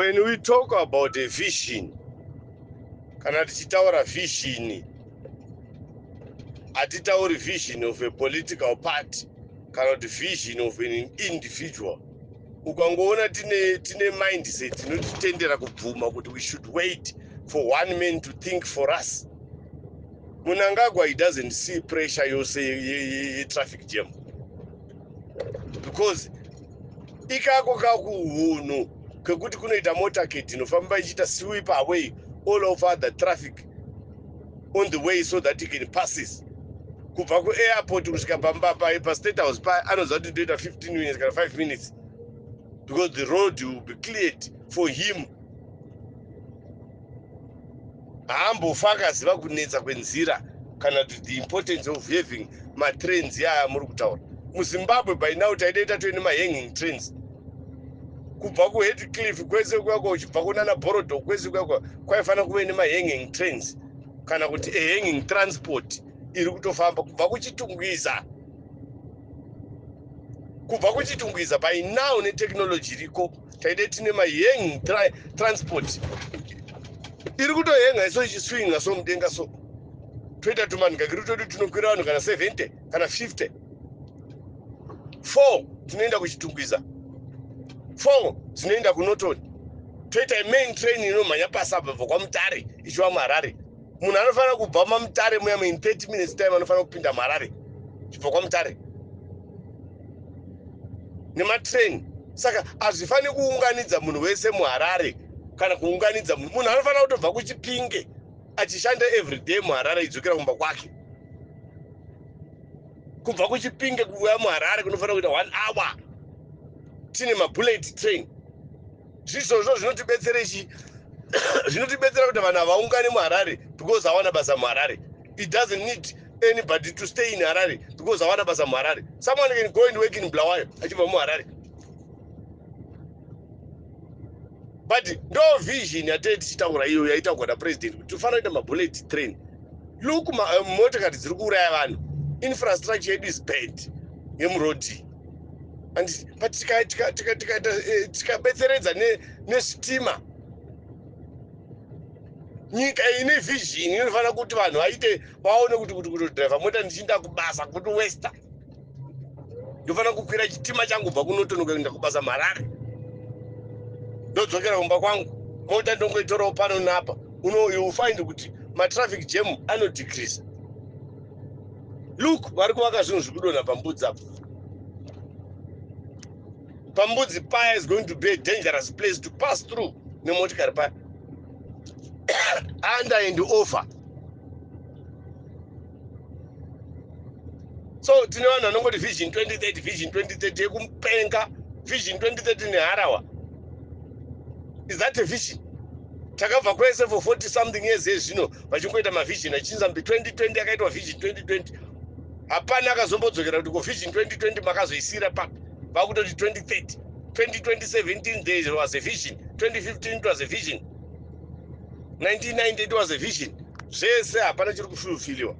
when we talk about a vision, kana tichitaura vision, hatitauri vision of a political party kana kuti vision of an individual. Ukangoona tine mindset inotitendera kubvuma kuti we should wait for one man to think for us. Mnangagwa, he doesn't see pressure yose traffic jam because ikako kakuhunu kekuti kunoita motorcade inofamba ichita sweep away all over the traffic on the way so that he can passes. Kubva ku-airport kusvika pa-state house pa anoziva kuti ndoita 15 minutes kana 5 minutes because the road will be cleared for him. Haambofa akaziva kunetsa kwenzira kana the importance of having matrains yaya muri kutaura. MuZimbabwe by now taidaita toine mahanging trains kubva kuHeathcliff kwese kwako uchibva kunana Borodok kwese kwako kwaifanira kuve nemahanging trains kana kuti hanging transport iri kutofamba kubva kuchitungwiza by now netechnology iriko taide tine mahanging transport iri kutohenga iso ichiswinga so mudenga so toita tumanhukakiri todi tunokwira vanhu kana 70 kana 50 4 tunoenda kuchitungwiza 4 dzinoenda kunotoni. Toita main train inomhanya pasabva kwaMutare ichiva Marare. Munhu anofanira kubva maMutare muya in 30 minutes time anofanira kupinda Marare chibva kwaMutare nematrain. Saka hazvifaniri kuunganidza munhu wese muHarare kana kuunganidza munhu anofanira kutobva kuChipinge achishanda everyday muHarare idzokera kumba kwake. Kubva kuChipinge kuuya muHarare kunofanira kuita 1 hour tine mabullet train. Zvizvozvo zvinotibetsera zvinotibetsera kuti vanhu havaungane muHarare because hawana basa muHarare. It doesn't need anybody to stay in Harare because hawana basa muHarare. Someone can go and work in Bulawayo achibva muHarare. But no vision yatei tichitaura iyo yaitaurwa napresident kuti tofanira kuita mabullet train. Look, motokari dziri kuuraya vanhu, infrastructure yedu is bad yemurodi. But tikabetseredza nestima, nyika ine vision inofanira kuti vanhu vaone kuti driver mota ndichinda kubasa kuti Western ndofanira kukwira chitima changu kubva kunotonoka kuenda kubasa Marare ndodzokera kumba kwangu mota ndongoitorawo pano napa. You will find kuti matraffic jam anodecrease. Look, vari kuvaka zvinhu zvikudonha pambudzi apo. Pambudzi paya is going to be a dangerous place to pass through nemotikari paya under and over. So tine vanhu vanongoti vision 2030 yekumupenga, vision 2030 neHarawa. Is that a vision? Takabva kwese for 40 something years zvino vachingoita mavision achinza mbi 2020 yakaitwa vision 2020. Hapana akazombodzokera kuti ko vision 2020 makazoisira papo vakutoti 2030. 2017 there was a vision, 2015 it was a vision, 1990 it was a vision. Zvese hapana chiri kufulfiliwa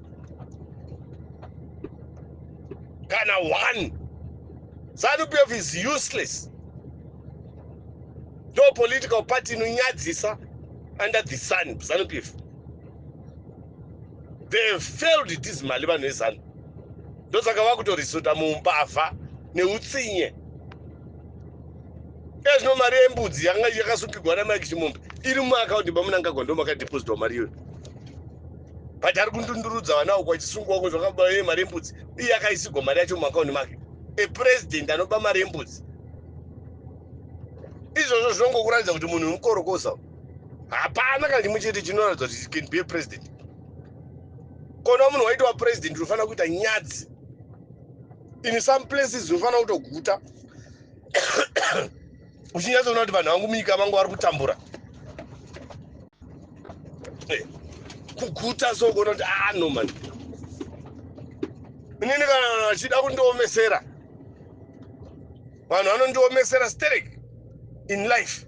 kana one. ZANU-PF is useless. No political party inonyadzisa under the sun. ZANU-PF, they have failed dismally vanhu vezanu. Ndosaka vakutorisota mumbavha neutsinye. Ezvino mari yembudzi yanga yakasungirwa naMike Chimombe iri muakaunti pamunangagwa ndomakadhipozitwa mari iyoyo. But ari kundundurudza vanawo kwachisungwa zvakaba mari yembudzi iye akaisigwa mari yacho muakaunti make. A president anoba mari yembudzi. Izvozvo zvinongokuratidza kuti munhu mukorokosa. Hapana kana chimwe chete chinoratidza kuti he can be a president. Kona munhu waitwa president unofanira kuita nyadzi. In some places unofanira kutoguta uchinyatsoona kuti vanhu vangu munyika vangu vari kutambura kuguta. So kuona kuti no man, inini kana vanhu vachida kundiomesera, vanhu vanondiomesera sterek in life.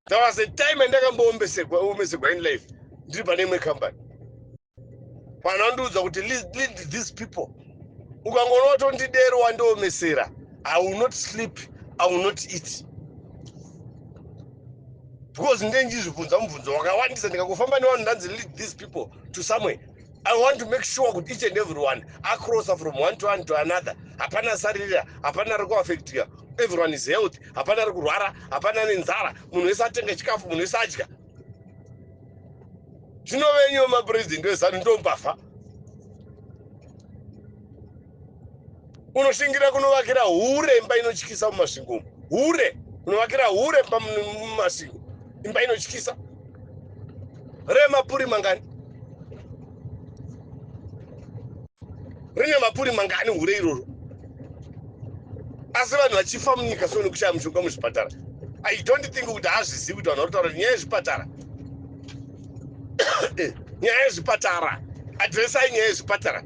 There was a time andakamboomesegwa in life ndiri pane imwe company. Vanhu vandiudza kuti lead these people. Ukangoona kuti ndidero wandiomesera, I will not sleep, I will not eat. because ndengizvibvunza mubvunzo wakawandisa ndikangofamba nevanhu ndanzi lead these people to somewhere. I want to make sure that each and everyone across from one to another. Hapana sarira, hapana riku affectia. Everyone is healthy. Hapana riku rwara, hapana nenzara. Munhu wese atenge chikafu, munhu wese adya. Zvinovenyo mapresident wezanu ndombafa. Unoshingira kunovakira hure imba inotyisa mumasvingo. Hure, unovakira hure imba mumasvingo. Imba inotyisa. Remapuri mangani. Rine mapuri mangani hure iroro. Asi vanhu vachifa munyika soni kushaya mushonga muzvipatara. I don't think kuti hazvizivi kuti vanhu varitaura nyaya yezvipatara. Nyaya yezvipatara. Adresai nyaya yezvipatara.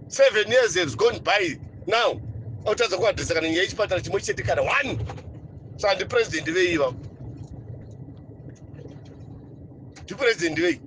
7 years has gone by now. Autadza kuadresa kana nyaya yechipatara chimwe chete kana 1. Saka ndipresident veiva. Ndipresident vei.